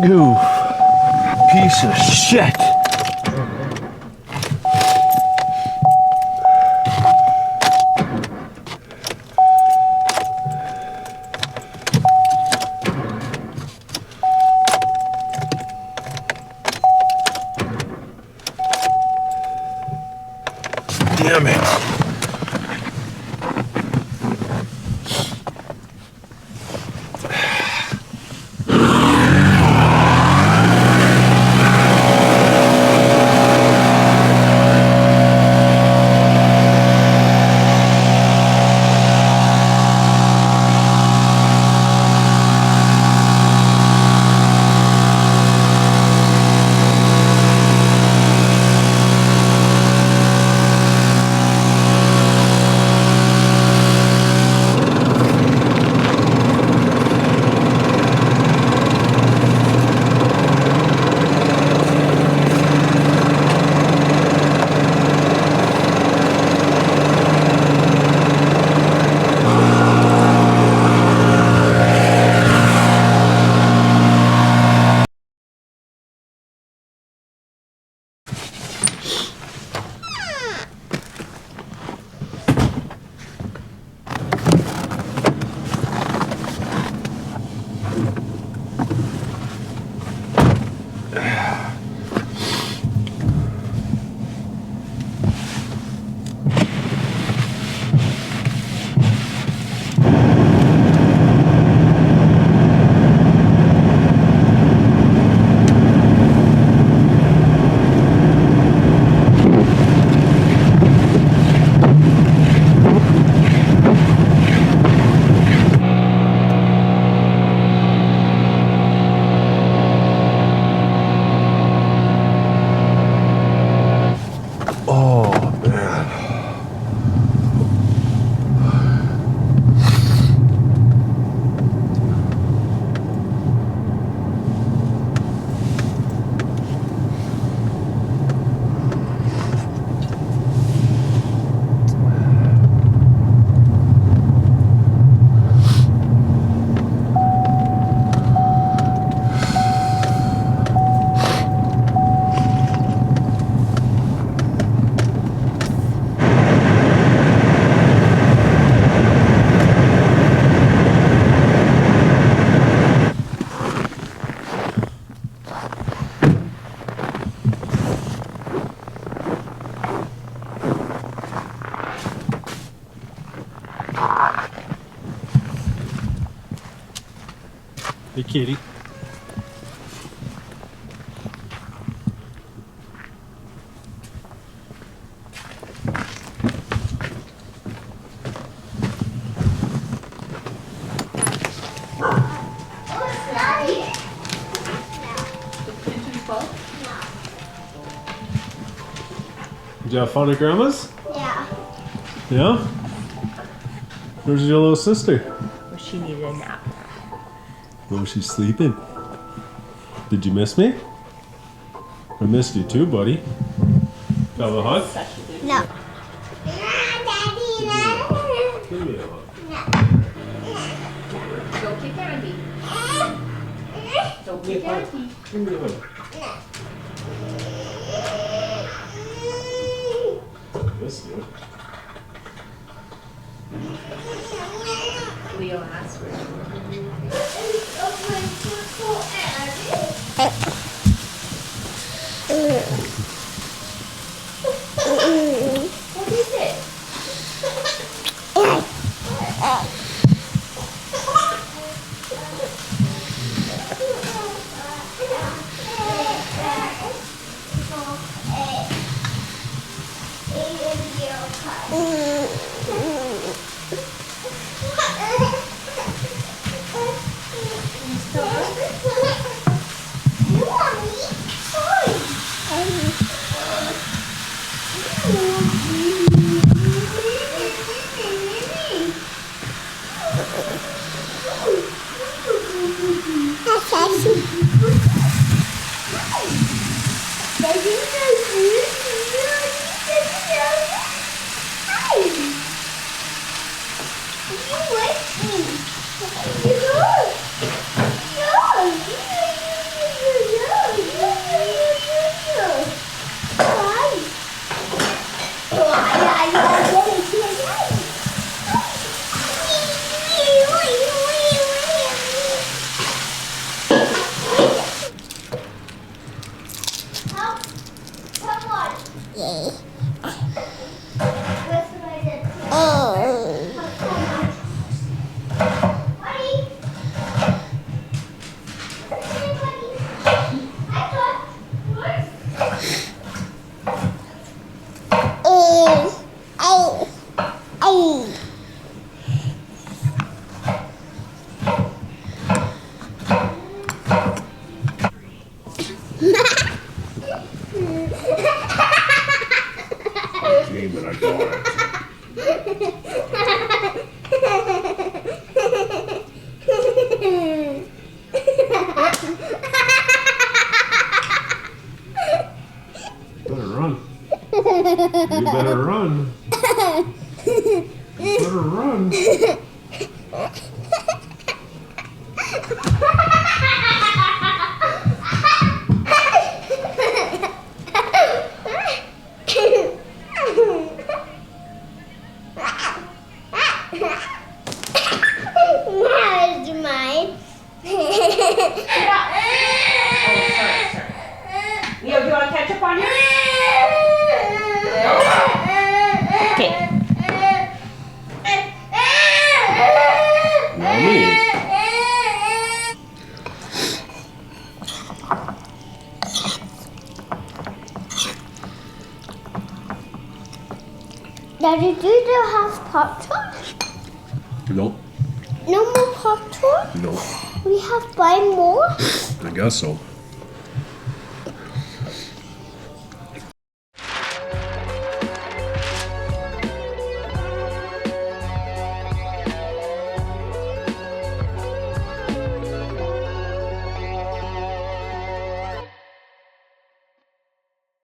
You piece of shit. Damn it. Hey, kitty. Did you have fun at Grandma's? Yeah. Yeah? Where's your little sister? Well, she needed a nap. Oh, she's sleeping. Did you miss me? I missed you too, buddy. Have a hug? No. Give me a hug. Don't kick Andy. Don't kick Andy. Give me a hug. I missed you. Leo asked for it. What is it? Get up. Oh, sorry. Leo, do you want to catch up on you? Okay. Yummy. Daddy, do you have Pop-Tart? Nope. No more Pop-Tart? Nope. We have buy more? I guess so.